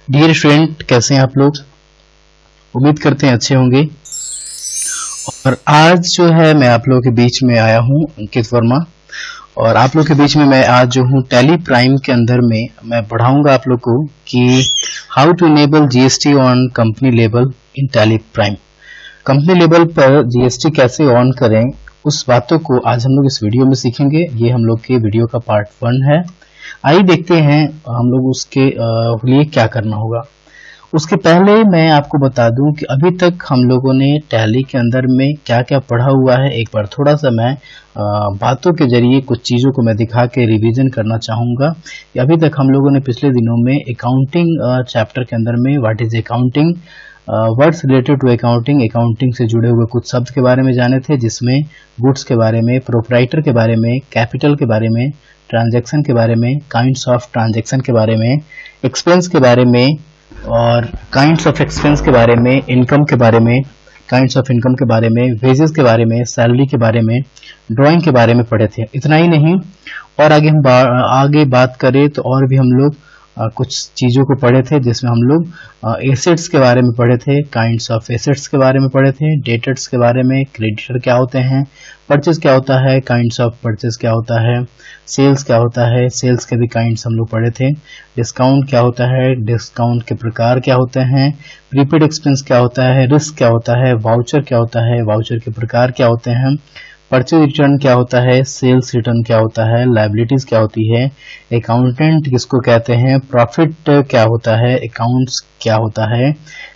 Dear student, कैसे हैं आप लोग? उम्मीद करते हैं अच्छे होंगे। और आज जो है मैं आप लोगों के बीच में आया हूं, अंकित वर्मा। और आप लोग के बीच में मैं आज जो हूं टैली प्राइम के अंदर में मैं पढ़ाऊंगा आप लोग को कि how to enable GST on company level in Tally Prime. Company level पर जीएसटी कैसे ऑन करें, उस बातों को आज हम लोग इस वीडियो में सीखेंगे। ये हम लोग के वीडियो का पार्ट 1 है। आइए देखते हैं हम लोग उसके लिए क्या करना होगा। उसके पहले मैं आपको बता दूं कि अभी तक हम लोगों ने टैली के अंदर में क्या क्या पढ़ा हुआ है। एक बार थोड़ा सा मैं बातों के जरिए कुछ चीज़ों को मैं दिखा के रिवीजन करना चाहूँगा। अभी तक हम लोगों ने पिछले दिनों में अकाउंटिंग चैप्टर के अंदर में what is accounting, words related to accounting, accounting से जुड़े हुए कुछ शब्द के बारे में जाने थे, जिसमें गुड्स के बारे में, प्रोप्राइटर के बारे में, कैपिटल के बारे में, ट्रांजैक्शन के बारे में, काइंड्स ऑफ ट्रांजैक्शन के बारे में, एक्सपेंस के बारे में और काइंड्स ऑफ एक्सपेंस के बारे में, इनकम के बारे में, काइंड्स ऑफ इनकम के बारे में, वेजेस के बारे में, सैलरी के बारे में, ड्राइंग के बारे में पढ़े थे। इतना ही नहीं, और आगे हम आगे बात करें तो और भी हम लोग कुछ चीज़ों को पढ़े थे, जिसमें हम लोग एसेट्स के बारे में पढ़े थे, काइंड्स ऑफ एसेट्स के बारे में पढ़े थे, डेटर्स के बारे में, क्रेडिटर क्या होते हैं, परचेज क्या होता है, काइंड्स ऑफ परचेज क्या होता है, सेल्स क्या होता है, सेल्स के भी काइंड्स हम लोग पढ़े थे, डिस्काउंट क्या होता है, डिस्काउंट के प्रकार क्या होते हैं, प्रीपेड एक्सपेंस क्या होता है, रिस्क क्या होता है, वाउचर क्या होता है, वाउचर के प्रकार क्या होते हैं, परचेज रिटर्न क्या होता है, सेल्स रिटर्न क्या होता है, लायबिलिटीज क्या होती है, अकाउंटेंट किसको कहते हैं, प्रॉफिट क्या होता है, अकाउंट्स क्या होता है,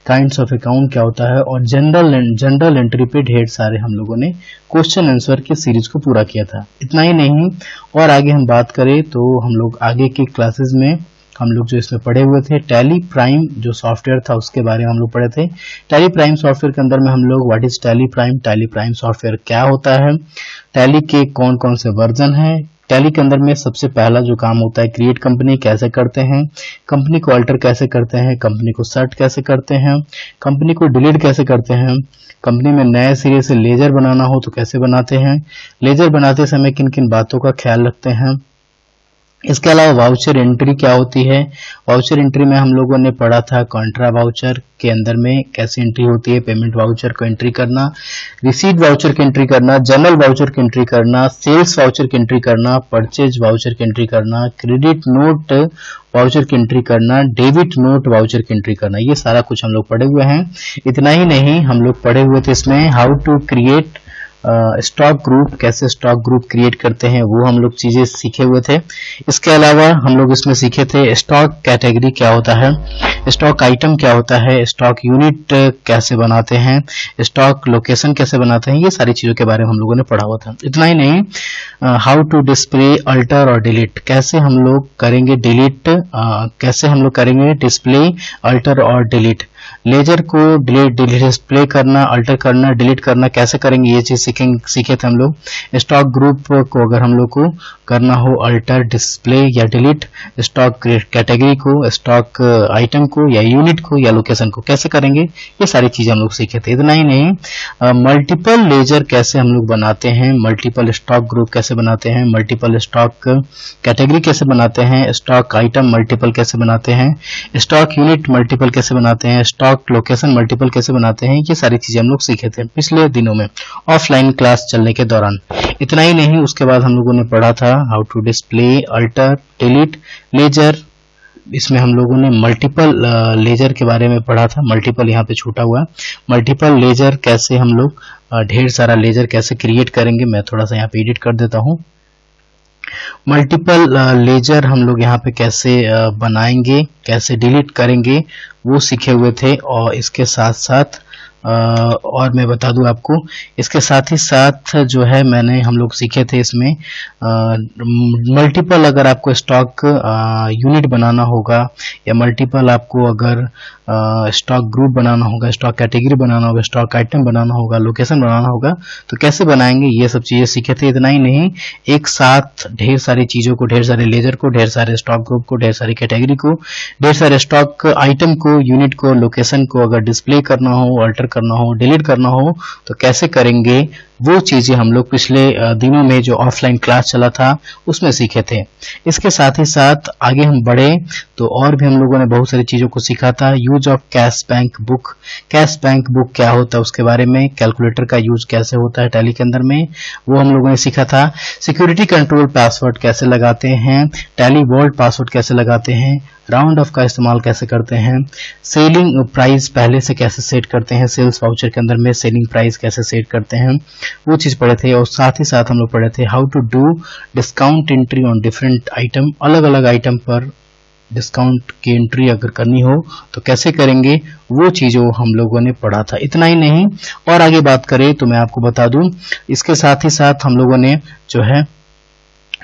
काइंड्स ऑफ अकाउंट क्या होता है, और जनरल एंट्री पे ढेर सारे हम लोगों ने क्वेश्चन आंसर की सीरीज को पूरा किया था। इतना ही नहीं, और आगे हम बात करें तो हम लोग आगे की क्लासेस में हम लोग जो इसमें पढ़े हुए थे, टैली प्राइम जो सॉफ्टवेयर था उसके बारे में हम लोग पढ़े थे। टैली प्राइम सॉफ्टवेयर के अंदर में हम लोग what is tally prime software क्या होता है, टैली के कौन कौन से वर्जन हैं, टैली के अंदर में सबसे पहला जो काम होता है क्रिएट कंपनी कैसे करते हैं, कंपनी को अल्टर कैसे करते हैं, कंपनी को सर्ट कैसे करते हैं, कंपनी को डिलीट कैसे करते हैं, कंपनी में नए सिरे से लेजर बनाना हो तो कैसे बनाते हैं, लेजर बनाते समय किन किन बातों का ख्याल रखते हैं। इसके अलावा वाउचर एंट्री क्या होती है, वाउचर एंट्री में हम लोगों ने पढ़ा था कॉन्ट्रा वाउचर के अंदर में कैसे एंट्री होती है, पेमेंट वाउचर को एंट्री करना, रिसीट वाउचर की एंट्री करना, जनरल वाउचर की एंट्री करना, सेल्स वाउचर की एंट्री करना, परचेज वाउचर की एंट्री करना, क्रेडिट नोट वाउचर की एंट्री करना, डेबिट नोट वाउचर की एंट्री करना। ये सारा कुछ हम लोग पढ़े हुए हैं। इतना ही नहीं, हम लोग पढ़े हुए थे इसमें how to create stock group, कैसे स्टॉक ग्रुप क्रिएट करते हैं, वो हम लोग चीजें सीखे हुए थे। इसके अलावा हम लोग इसमें सीखे थे स्टॉक कैटेगरी क्या होता है, स्टॉक आइटम क्या होता है, स्टॉक यूनिट कैसे बनाते हैं, स्टॉक लोकेशन कैसे बनाते हैं। ये सारी चीजों के बारे में हम लोगों ने पढ़ा हुआ था। इतना ही नहीं, हाउ टू डिस्प्ले अल्टर और डिलीट, कैसे हम लोग करेंगे डिलीट, कैसे हम लोग करेंगे डिस्प्ले अल्टर और डिलीट, लेजर को डिस्प्ले करना, अल्टर करना, डिलीट करना कैसे करेंगे, ये चीज सीखे थे हम लोग। स्टॉक ग्रुप को अगर हम लोग को करना हो अल्टर, डिस्प्ले या डिलीट, स्टॉक कैटेगरी को, स्टॉक आइटम को या यूनिट को या लोकेशन को कैसे करेंगे, ये सारी चीजें हम लोग सीखे थे। इतना ही नहीं, मल्टीपल लेजर कैसे हम लोग बनाते हैं, मल्टीपल स्टॉक ग्रुप कैसे बनाते हैं, मल्टीपल स्टॉक कैटेगरी कैसे बनाते हैं, स्टॉक आइटम मल्टीपल कैसे बनाते हैं, स्टॉक यूनिट मल्टीपल कैसे बनाते हैं, स्टॉक लोकेशन मल्टीपल कैसे बनाते हैं। ये सारी चीजें हम लोग सीखे थे पिछले दिनों में ऑफलाइन क्लास चलने के दौरान। इतना ही नहीं, उसके बाद हम लोगों ने पढ़ा था how to display alter, delete, ledger. इसमें हम लोगों ने मल्टीपल लेजर के बारे में पढ़ा था, मल्टीपल यहाँ पे छूटा हुआ है। मल्टीपल लेजर कैसे हम लोग ढेर सारा लेजर कैसे क्रिएट करेंगे, मैं थोड़ा सा यहाँ पे एडिट कर देता हूँ। मल्टीपल लेजर हम लोग यहाँ पे कैसे बनाएंगे, कैसे डिलीट करेंगे, वो सीखे हुए थे। और इसके साथ साथ और मैं बता दूं आपको, इसके साथ ही साथ जो है मैंने हम लोग सीखे थे इसमें मल्टीपल, अगर आपको स्टॉक यूनिट बनाना होगा या मल्टीपल आपको अगर स्टॉक ग्रुप बनाना होगा, स्टॉक कैटेगरी बनाना होगा, स्टॉक आइटम बनाना होगा, लोकेशन बनाना होगा, तो कैसे बनाएंगे, ये सब चीजें सीखे थे। इतना ही नहीं, एक साथ ढेर सारी चीजों को, ढेर सारे लेजर को, ढेर सारे स्टॉक ग्रुप को, ढेर सारी कैटेगरी को, ढेर सारे स्टॉक आइटम को, यूनिट को, लोकेशन को अगर डिस्प्ले करना हो, अल्टर करना हो, डिलीट करना हो तो कैसे करेंगे, वो चीजें हम लोग पिछले दिनों में जो ऑफलाइन क्लास चला था उसमें सीखे थे। इसके साथ ही साथ आगे हम बढ़े तो और भी हम लोगों ने बहुत सारी चीजों को सीखा था। Use of cash bank book, cash bank book क्या होता है उसके बारे में, कैलकुलेटर का यूज कैसे होता है टैली के अंदर में, वो हम लोगों ने सीखा था। सिक्योरिटी कंट्रोल पासवर्ड कैसे लगाते हैं, टैली वॉल्ट पासवर्ड कैसे लगाते हैं, राउंड ऑफ का इस्तेमाल कैसे करते हैं, सेलिंग प्राइस पहले से कैसे सेट करते हैं, सेल्स वाउचर के अंदर में सेलिंग प्राइस कैसे सेट करते हैं, वो चीज पढ़े थे। और साथ ही साथ हम लोग पढ़े थे how to do discount entry on different item, अलग अलग आइटम पर डिस्काउंट की एंट्री अगर करनी हो तो कैसे करेंगे, वो चीजों हम लोगों ने पढ़ा था। इतना ही नहीं, और आगे बात करें तो मैं आपको बता दूं, इसके साथ ही साथ हम लोगों ने जो है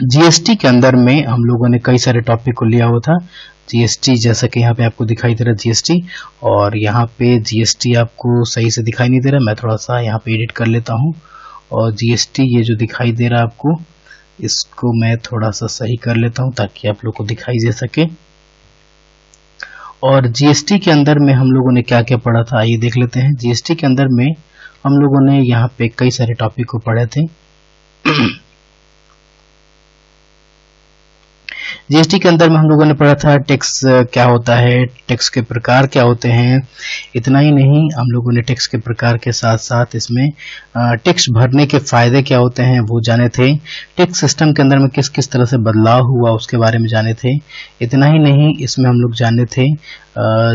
जीएसटी के अंदर में हम लोगों ने कई सारे टॉपिक को लिया हुआ था। जीएसटी जैसा कि यहाँ पे आपको दिखाई दे रहा है जीएसटी, और यहाँ पे जीएसटी आपको सही से दिखाई नहीं दे रहा, मैं थोड़ा सा यहाँ पे एडिट कर लेता हूँ। और जीएसटी ये जो दिखाई दे रहा है आपको, इसको मैं थोड़ा सा सही कर लेता हूँ ताकि आप लोग को दिखाई दे सके। और जीएसटी के अंदर में हम लोगों ने क्या क्या पढ़ा था आइए देख लेते हैं। जीएसटी के अंदर में हम लोगों ने यहाँ पे कई सारे टॉपिक को पढ़े थे। जीएसटी के अंदर में हम लोगों ने पढ़ा था टैक्स क्या होता है, टैक्स के प्रकार क्या होते हैं। इतना ही नहीं, हम लोगों ने टैक्स के प्रकार के साथ साथ इसमें टैक्स भरने के फायदे क्या होते हैं वो जाने थे। टैक्स सिस्टम के अंदर में किस किस तरह से बदलाव हुआ उसके बारे में जाने थे। इतना ही नहीं, इसमें हम लोग जाने थे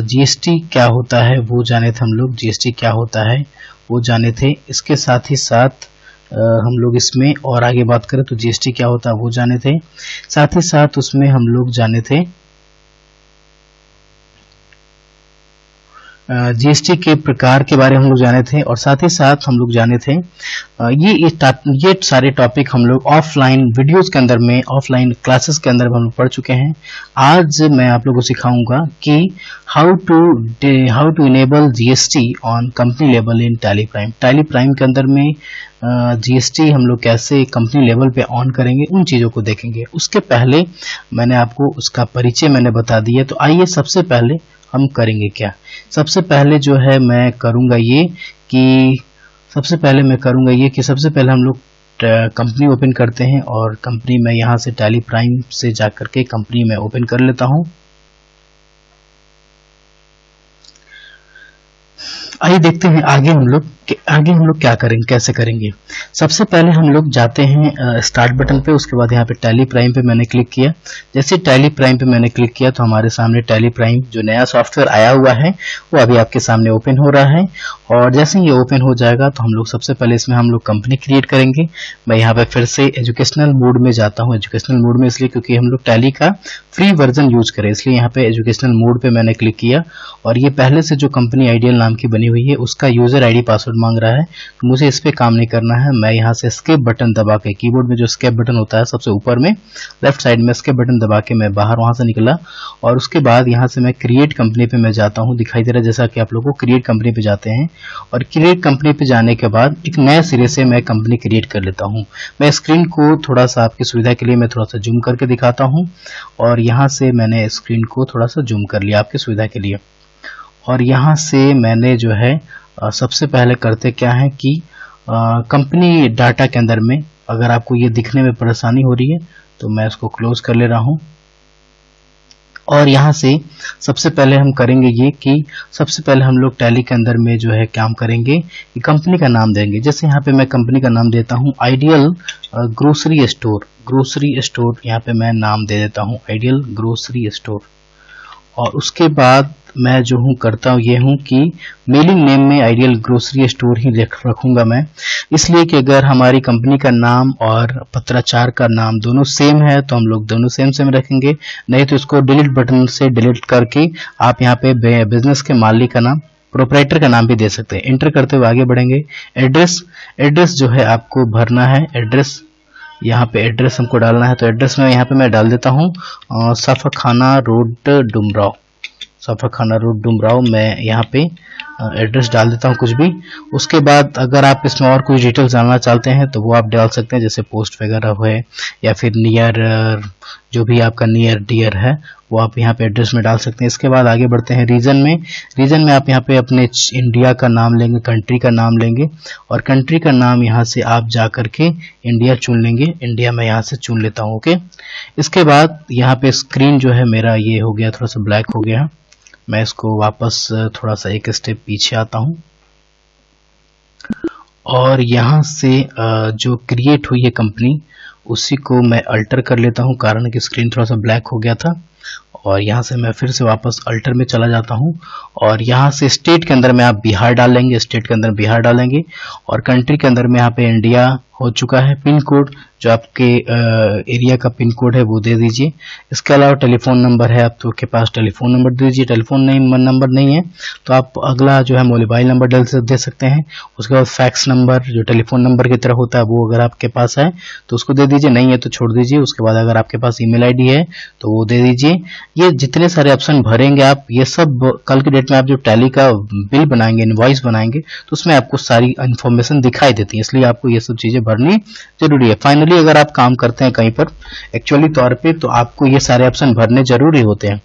जीएसटी क्या होता है वो जाने थे हम लोग, जीएसटी क्या होता है वो जाने थे। इसके साथ ही साथ हम लोग इसमें और आगे बात करें तो जीएसटी क्या होता है वो जाने थे। साथ ही साथ उसमें हम लोग जाने थे जीएसटी के प्रकार के बारे में हम लोग जाने थे। और साथ ही साथ हम लोग जाने थे ये सारे टॉपिक हम लोग ऑफलाइन वीडियोस के अंदर में, ऑफलाइन क्लासेस के अंदर हम लोग पढ़ चुके हैं। आज मैं आप लोगों को सिखाऊंगा कि how to enable GST on company level in Tally Prime. Tally Prime के अंदर में जीएसटी हम लोग कैसे कंपनी लेवल पे ऑन करेंगे, उन चीजों को देखेंगे। उसके पहले मैंने आपको उसका परिचय मैंने बता दिया, तो आइए सबसे पहले हम करेंगे क्या। सबसे पहले जो है मैं करूंगा ये कि सबसे पहले हम लोग कंपनी ओपन करते हैं, और कंपनी में यहाँ से टैली प्राइम से जाकर के कंपनी में ओपन कर लेता हूँ। आइए देखते हैं आगे हम लोग क्या करेंगे, कैसे करेंगे। सबसे पहले हम लोग जाते हैं स्टार्ट बटन पे, उसके बाद यहाँ पे टैली प्राइम पे मैंने क्लिक किया। जैसे टैली प्राइम पे मैंने क्लिक किया तो हमारे सामने टैली प्राइम जो नया सॉफ्टवेयर आया हुआ है वो अभी आपके सामने ओपन हो रहा है। और जैसे ही ये ओपन हो जाएगा तो हम लोग सबसे पहले इसमें हम लोग कंपनी क्रिएट करेंगे। मैं यहाँ पे फिर से एजुकेशनल मोड में जाता हूँ। एजुकेशनल मोड में इसलिए क्योंकि हम लोग टैली का फ्री वर्जन यूज करें, इसलिए यहाँ पे एजुकेशनल मोड पे मैंने क्लिक किया। और ये पहले से जो कंपनी आइडियल नाम की बनी हुई है उसका यूजर आईडी पासवर्ड मांग रहा है, तो मुझे इस पे काम नहीं करना है। मैं यहाँ से एस्केप बटन दबा के, कीबोर्ड में जो एस्केप बटन होता है सबसे ऊपर में लेफ्ट साइड में, एस्केप बटन दबा के मैं बाहर वहां से निकला। और उसके बाद यहाँ से मैं क्रिएट कंपनी पे मैं जाता हूँ। दिखाई दे रहा है जैसा कि आप लोगों को क्रिएट कंपनी पे जाते हैं, और क्रिएट कंपनी पे जाने के बाद एक नए सिरे से मैं कंपनी क्रिएट कर लेता हूँ। मैं स्क्रीन को थोड़ा सा आपकी सुविधा के लिए मैं थोड़ा सा जूम करके दिखाता हूँ, और यहाँ से मैंने स्क्रीन को थोड़ा सा जूम कर लिया आपकी सुविधा के लिए। और यहाँ से मैंने जो है सबसे पहले करते क्या है कि कंपनी डाटा के अंदर में अगर आपको ये दिखने में परेशानी हो रही है तो मैं इसको क्लोज कर ले रहा हूं। और यहाँ से सबसे पहले हम करेंगे ये कि सबसे पहले हम लोग टैली के अंदर में जो है काम करेंगे कि कंपनी का नाम देंगे। जैसे यहाँ पे मैं कंपनी का नाम देता हूँ आइडियल ग्रोसरी स्टोर, यहाँ पे मैं नाम दे देता हूँ आइडियल ग्रोसरी स्टोर। और उसके बाद मैं जो हूँ करता हूँ ये हूँ कि मेलिंग नेम में आइडियल ग्रोसरी स्टोर ही रखूंगा मैं, इसलिए कि अगर हमारी कंपनी का नाम और पत्राचार का नाम दोनों सेम है तो हम लोग दोनों सेम रखेंगे। नहीं तो इसको डिलीट बटन से डिलीट करके आप यहाँ पे बिजनेस के मालिक का नाम, प्रोपराइटर का नाम भी दे सकते हैं। एंटर करते हुए आगे बढ़ेंगे। एड्रेस जो है आपको भरना है। एड्रेस यहाँ पे एड्रेस हमको डालना है, तो एड्रेस में यहाँ पे मैं डाल देता हूँ सफाखाना रोड डुमराव। मैं यहाँ पे एड्रेस डाल देता हूँ कुछ भी। उसके बाद अगर आप इसमें और कुछ डिटेल्स जानना चाहते हैं तो वो आप डाल सकते हैं, जैसे पोस्ट वगैरह है या फिर नियर, जो भी आपका नियर डियर है वो आप यहाँ पे एड्रेस में डाल सकते हैं। इसके बाद आगे बढ़ते हैं रीजन में। रीजन में आप यहाँ पे अपने इंडिया का नाम लेंगे, कंट्री का नाम लेंगे और कंट्री का नाम यहाँ से आप जा करके इंडिया चुन लेंगे। इंडिया मैं यहाँ से चुन लेता हूँ। ओके, इसके बाद यहाँ पे स्क्रीन जो है मेरा ये हो गया, थोड़ा सा ब्लैक हो गया। मैं इसको वापस थोड़ा सा एक स्टेप पीछे आता हूँ और यहाँ से जो क्रिएट हुई है कंपनी उसी को मैं अल्टर कर लेता हूँ, कारण कि स्क्रीन थोड़ा सा ब्लैक हो गया था। और यहाँ से मैं फिर से वापस अल्टर में चला जाता हूँ और यहाँ से स्टेट के अंदर में आप बिहार डालेंगे, स्टेट के अंदर बिहार डालेंगे और कंट्री के अंदर में यहाँ पे इंडिया हो चुका है। पिन कोड जो आपके एरिया का पिन कोड है वो दे दीजिए। इसके अलावा टेलीफोन नंबर है आपके पास, टेलीफोन नंबर दे दीजिए। टेलीफोन नंबर नहीं है तो आप अगला जो है मोबाइल नंबर दे सकते हैं। उसके बाद फैक्स नंबर जो टेलीफोन नंबर की तरह होता है वो अगर आपके पास है तो उसको दे दीजिए, नहीं है तो छोड़ दीजिए। उसके बाद अगर आपके पास ईमेल आईडी है तो वो दे दीजिए। ये जितने सारे ऑप्शन भरेंगे आप, ये सब कल के डेट में आप जो टैली का बिल बनाएंगे, इनवॉइस बनाएंगे तो उसमें आपको सारी इन्फॉर्मेशन दिखाई देती है, इसलिए आपको ये सब चीजें भरनी जरूरी है। फाइनली अगर आप काम करते हैं कहीं पर एक्चुअली तौर पे तो आपको ये सारे ऑप्शन भरने जरूरी होते हैं।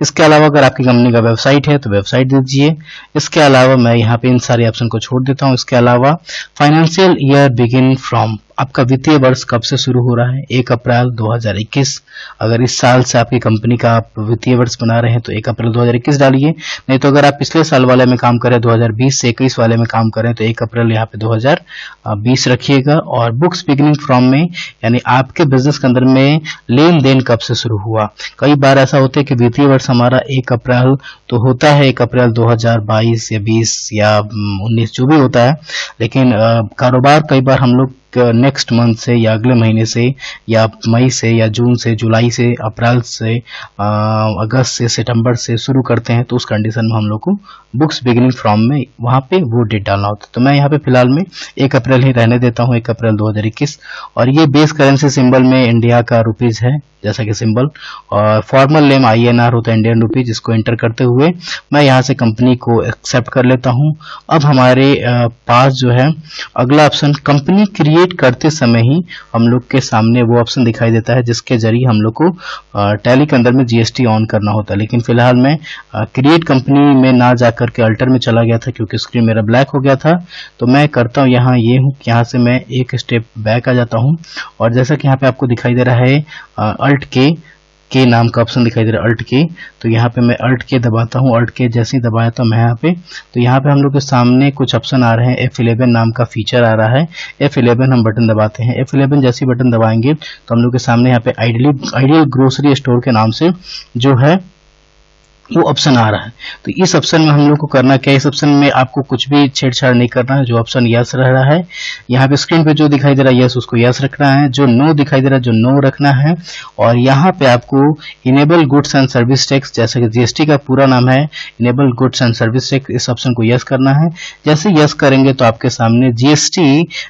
इसके अलावा अगर आपकी कंपनी का वेबसाइट है तो वेबसाइट दीजिए। इसके अलावा मैं यहाँ पे इन सारे ऑप्शन को छोड़ देता हूँ। इसके अलावा फाइनेंशियल ईयर बिगिन फ्रॉम, आपका वित्तीय वर्ष कब से शुरू हो रहा है? 1 अप्रैल 2021। अगर इस साल से आपकी कंपनी का आप वित्तीय वर्ष बना रहे हैं तो 1 अप्रैल 2021 डालिए। नहीं तो अगर आप पिछले साल वाले में काम करें, 2020 से 21 वाले में काम करें तो 1 अप्रैल यहाँ पे 2020 रखिएगा। और बुक्स बिगिनिंग फ्रॉम में यानी आपके बिजनेस के अंदर में लेन देन कब से शुरू हुआ। कई बार ऐसा होता है कि वित्तीय वर्ष हमारा 1 अप्रैल तो होता है, 1 अप्रैल 2022 या 20 या 19 जो भी होता है, लेकिन कारोबार कई बार हम लोग नेक्स्ट मंथ से या अगले महीने से या मई से या जून से, जुलाई से, अप्रैल से, अगस्त से, सितंबर से शुरू करते हैं तो उस कंडीशन में हम लोग को बुक्स बिगिनिंग फ्रॉम में वहां पे वो डेट डालना होता है। तो मैं यहाँ पे फिलहाल में 1 अप्रैल ही रहने देता हूँ, 1 अप्रैल 2021। और ये बेस करेंसी सिंबल में इंडिया का रुपीज है जैसा कि सिंबल, और फॉर्मल नेम INR होता है, इंडियन रुपीज। इसको एंटर करते हुए मैं यहाँ से कंपनी को एक्सेप्ट कर लेता हूँ। अब हमारे पास जो है अगला ऑप्शन, कंपनी क्रिएट करते समय ही हम लोग के सामने वो ऑप्शन दिखाई देता है जिसके जरिए हम लोग को टैली के अंदर में GST ऑन करना होता है। लेकिन फिलहाल मैं क्रिएट कंपनी में ना जाकर के अल्टर में चला गया था क्योंकि स्क्रीन मेरा ब्लैक हो गया था। तो मैं करता हूँ यहाँ ये हूँ, यहाँ से मैं एक स्टेप बैक आ जाता हूँ और जैसा कि यहाँ पे आपको दिखाई दे रहा है अल्ट के नाम का ऑप्शन दिखाई दे रहा है, अल्ट के। तो यहाँ पे मैं अल्ट के दबाता हूँ। अल्ट के जैसे ही दबाया था मैं यहाँ पे, तो यहाँ पे हम लोग के सामने कुछ ऑप्शन आ रहे हैं। F11 नाम का फीचर आ रहा है, F11 हम बटन दबाते हैं। F11 जैसे बटन दबाएंगे तो हम लोग के सामने यहाँ पे आइडियल ग्रोसरी स्टोर के नाम से जो है वो ऑप्शन आ रहा है। तो इस ऑप्शन में हम लोग को करना क्या है, इस ऑप्शन में आपको कुछ भी छेड़छाड़ नहीं करना है। जो ऑप्शन यस रह रहा है यहाँ पे स्क्रीन पे जो दिखाई दे रहा है यस, उसको यस रखना है। जो नो दिखाई दे रहा है जो नो रखना है। और यहाँ पे आपको enable goods and service tax, जैसे कि GST का पूरा नाम है enable goods and service tax, इस ऑप्शन को यस करना है। जैसे यस करेंगे तो आपके सामने GST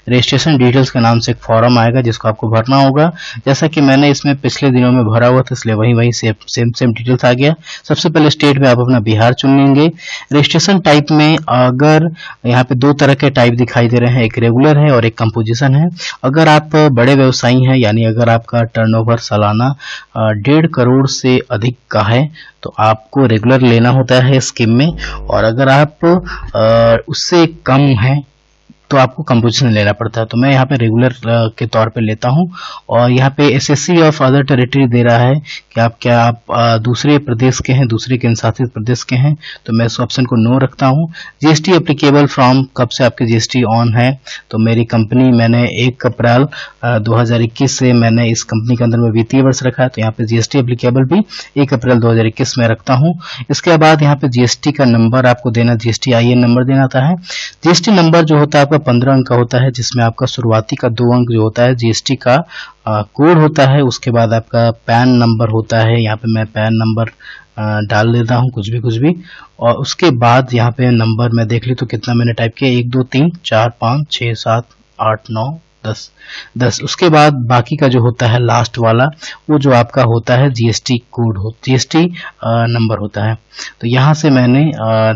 रजिस्ट्रेशन डिटेल्स के नाम से एक फॉर्म आएगा जिसको आपको भरना होगा। जैसा कि मैंने इसमें पिछले दिनों में भरा हुआ था इसलिए वही सेम डिटेल्स आ गया। सबसे पहले स्टेट में आप अपना बिहार चुन लेंगे। रजिस्ट्रेशन टाइप में अगर यहाँ पे 2 तरह के टाइप दिखाई दे रहे हैं, एक रेगुलर है और एक कंपोजिशन है। अगर आप बड़े व्यवसायी हैं यानी अगर आपका टर्नओवर सालाना 1.5 करोड़ से अधिक का है तो आपको रेगुलर लेना होता है स्कीम में, और अगर आप उससे कम है तो आपको कंपोजिशन लेना पड़ता है। तो मैं यहाँ पे रेगुलर के तौर पे लेता हूँ। और यहाँ पे SSC ऑफ अदर टेरिटरी दे रहा है कि आप दूसरे प्रदेश के हैं, दूसरे केंद्रशासित प्रदेश के हैं, तो मैं इस ऑप्शन को नो रखता हूँ। GST एप्लीकेबल फ्रॉम, कब से आपकी GST ऑन है, तो मेरी कंपनी मैंने 1 अप्रैल 2021 से मैंने इस कंपनी के अंदर में वित्तीय वर्ष रखा है, तो यहाँ पे GST एप्लीकेबल भी 1 अप्रैल 2021 में रखता हूँ। इसके बाद यहाँ पे GST का नंबर आपको देना, GST IN नंबर देना आता है। GST नंबर जो होता है आपका 15 अंक का होता है, जिसमें आपका शुरुआती का 2 अंक जो होता है GST का कोड होता है। उसके बाद आपका पैन नंबर होता है, यहाँ पे मैं पैन नंबर डाल देता हूँ कुछ भी। और उसके बाद यहाँ पे नंबर मैं देख ली तो कितना मैंने टाइप किया, 1 2 3 4 5 6 7 8 9 10। उसके बाद बाकी का जो होता है लास्ट वाला, वो जो आपका होता है जीएसटी कोड जीएसटी नंबर होता है। तो यहाँ से मैंने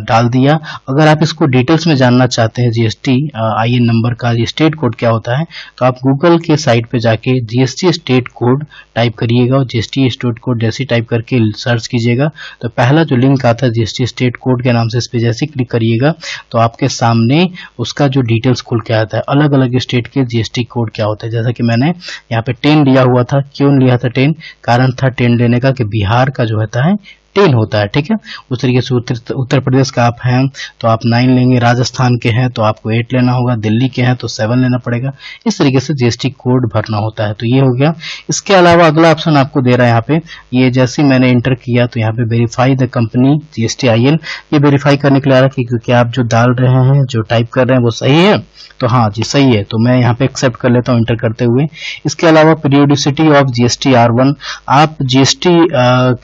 डाल दिया। अगर आप इसको डिटेल्स में जानना चाहते हैं जीएसटी आईएन नंबर का स्टेट कोड क्या होता है, तो आप गूगल के साइट पे जाके जीएसटी स्टेट कोड टाइप करिएगा और जीएसटी स्टेट कोड जैसे टाइप करके सर्च कीजिएगा तो पहला जो लिंक आता है जीएसटी स्टेट कोड के नाम से, इस पे जैसे क्लिक करिएगा तो आपके सामने उसका जो डिटेल्स खुल के आता है, अलग अलग स्टेट के जीएसटी कोड क्या होता है। जैसा कि मैंने यहाँ पे 10 लिया हुआ था। क्यों लिया था 10? कारण था 10 लेने का कि बिहार का जो होता है 10 होता है, ठीक है। उस तरीके से उत्तर प्रदेश का आप हैं तो आप 9 लेंगे, राजस्थान के हैं तो आपको 8 लेना होगा, दिल्ली के हैं तो 7 लेना पड़ेगा। इस तरीके से जीएसटी कोड भरना होता है। तो ये हो गया। इसके अलावा अगला ऑप्शन आपको दे रहा है यहाँ पे, ये जैसे मैंने इंटर किया तो यहाँ पे verify the company GSTIN, ये वेरीफाई करने के लिए आ रहा है क्योंकि आप जो डाल रहे हैं, जो टाइप कर रहे हैं वो सही है। तो हाँ जी सही है, तो मैं यहाँ पे एक्सेप्ट कर लेता हूँ इंटर करते हुए। इसके अलावा पीरियोडिसिटी ऑफ जीएसटी R1, आप जीएसटी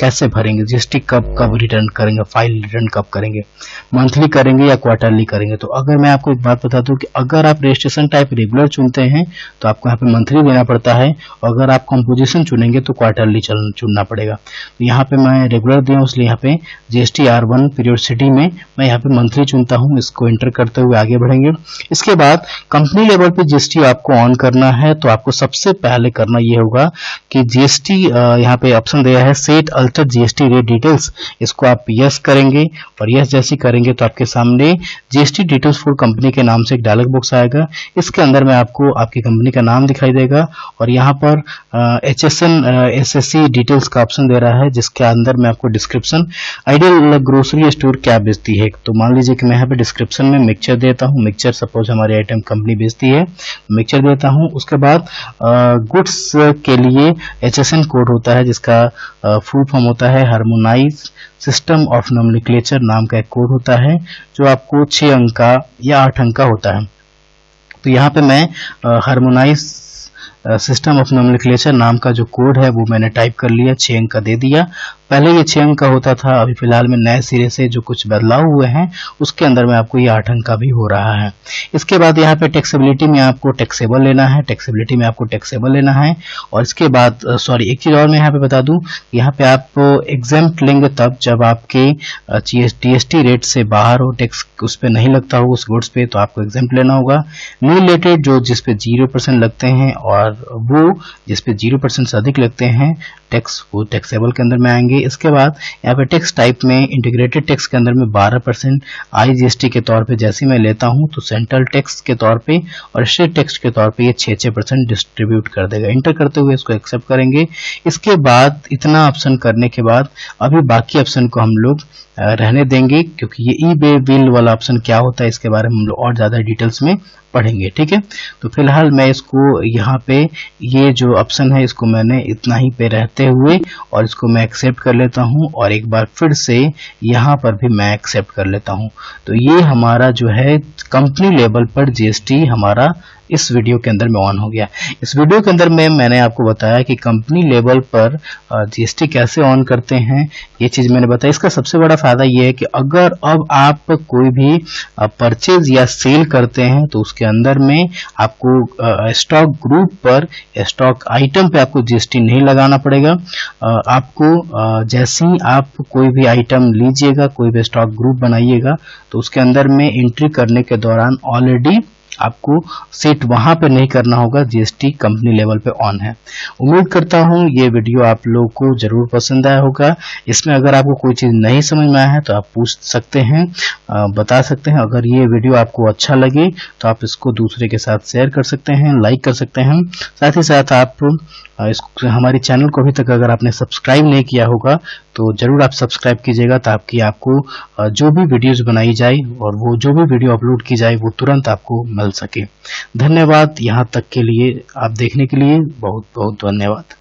कैसे भरेंगे, जीएसटी कब रिटर्न करेंगे, फाइल रिटर्न कब करेंगे, मंथली करेंगे या क्वार्टरली करेंगे। तो अगर मैं आपको एक बात बता दूं कि अगर आप रजिस्ट्रेशन टाइप रेगुलर चुनते हैं तो आपको यहाँ पे मंथली देना पड़ता है, और अगर आप कंपोजिशन चुनेंगे तो क्वार्टरली चुनना पड़ेगा। तो यहाँ पे मैं रेगुलर दिया हूँ, इसलिए यहाँ पे जीएसटी R1 पीरियोडिसिटी में मैं यहाँ पे मंथली चुनता हूँ। इसको एंटर करते हुए आगे बढ़ेंगे। इसके बाद कंपनी लेवल पे जीएसटी आपको ऑन करना है तो आपको सबसे पहले करना ये होगा कि जीएसटी यहाँ पे ऑप्शन दिया है set alter GST rate details, इसको आप यस करेंगे और यस जैसे करेंगे तो आपके सामने जीएसटी डिटेल्स फॉर कंपनी के नाम से एक डायलॉग बॉक्स आएगा। इसके अंदर में आपको आपकी कंपनी का नाम दिखाई देगा और यहाँ पर HSN SSC डिटेल्स का ऑप्शन दे रहा है, जिसके अंदर में आपको डिस्क्रिप्शन आइडियल ग्रोसरी स्टोर क्या बेचती है। तो मान लीजिए कि मैं यहाँ पे डिस्क्रिप्शन में मिक्सचर देता हूँ, मिक्सचर सपोज हमारी आइटम कंपनी बेचती है, मिक्सचर देता हूँ। उसके बाद गुड्स के लिए HSN कोड होता है, जिसका फुल फॉर्म होता है हार्मोनाइज सिस्टम ऑफ नोमेनक्लेचर नाम का एक कोड होता है, जो आपको 6 अंक का या 8 अंक का होता है। तो यहाँ पे मैं हार्मोनाइज सिस्टम ऑफ नोमेनक्लेचर नाम का जो कोड है वो मैंने टाइप कर लिया, 6 अंक का दे दिया। पहले ये 6 अंक का होता था, अभी फिलहाल में नए सिरे से जो कुछ बदलाव हुए हैं उसके अंदर में आपको ये 8 अंक का भी हो रहा है। इसके बाद यहाँ पे टैक्सेबिलिटी में आपको टैक्सेबल लेना है, टैक्सेबिलिटी में आपको टैक्सेबल लेना है। और इसके बाद एक चीज और मैं यहाँ पे बता दूं, यहाँ पे आप एग्जेम्प्ट लेंगे तब जब आपके जीएसटी रेट से बाहर हो, टैक्स उस पर नहीं लगता हो उस गुड्स पे, तो आपको एग्जेम्प्ट लेना होगा। न्यू रिलेटेड जो जिस पे 0% लगते हैं और वो जिस पे 0% से अधिक लगते हैं टैक्स, वो टैक्सेबल के अंदर में आएंगे। इसके बाद यहाँ पे टैक्स टाइप में इंटीग्रेटेड टैक्स के अंदर में 12% आईजीएसटी के तौर पे जैसे मैं लेता हूं तो सेंट्रल टैक्स के तौर पे और स्टेट टैक्स के तौर पे ये 6% डिस्ट्रीब्यूट कर देगा। इंटर करते हुए इसको एक्सेप्ट करेंगे। इसके बाद इतना ऑप्शन करने के बाद अभी बाकी ऑप्शन को हम लोग रहने देंगे, क्योंकि ये ई बे बिल वाला ऑप्शन क्या होता है इसके बारे में हम लोग और ज्यादा डिटेल्स में पढ़ेंगे, ठीक है। तो फिलहाल मैं इसको यहाँ पे ये जो ऑप्शन है इसको मैंने इतना ही पे रहते हुए और इसको मैं एक्सेप्ट कर लेता हूँ और एक बार फिर से यहाँ पर भी मैं एक्सेप्ट कर लेता हूँ। तो ये हमारा जो है कंपनी लेवल पर जीएसटी हमारा इस वीडियो के अंदर में ऑन हो गया। इस वीडियो के अंदर में मैंने आपको बताया कि कंपनी लेवल पर जीएसटी कैसे ऑन करते हैं, ये चीज मैंने बताया। इसका सबसे बड़ा फायदा ये है कि अगर अब आप कोई भी परचेज या सेल करते हैं तो उसके अंदर में आपको स्टॉक ग्रुप पर, स्टॉक आइटम पे आपको जीएसटी नहीं लगाना पड़ेगा। आपको जैसे ही आप कोई भी आइटम लीजिएगा, कोई भी स्टॉक ग्रुप बनाइएगा तो उसके अंदर में एंट्री करने के दौरान ऑलरेडी आपको सेट वहां पे नहीं करना होगा, जीएसटी कंपनी लेवल पे ऑन है। उम्मीद करता हूं ये वीडियो आप लोगों को जरूर पसंद आया होगा। इसमें अगर आपको कोई चीज नहीं समझ में आया है तो आप पूछ सकते हैं, बता सकते हैं। अगर ये वीडियो आपको अच्छा लगे तो आप इसको दूसरे के साथ शेयर कर सकते हैं, लाइक कर सकते हैं। साथ ही साथ आप हमारे चैनल को अभी तक अगर आपने सब्सक्राइब नहीं किया होगा तो जरूर आप सब्सक्राइब कीजिएगा, ताकि आपको जो भी वीडियोस बनाई जाए और वो जो भी वीडियो अपलोड की जाए वो तुरंत आपको मिल सके। धन्यवाद। यहाँ तक के लिए आप देखने के लिए बहुत बहुत धन्यवाद।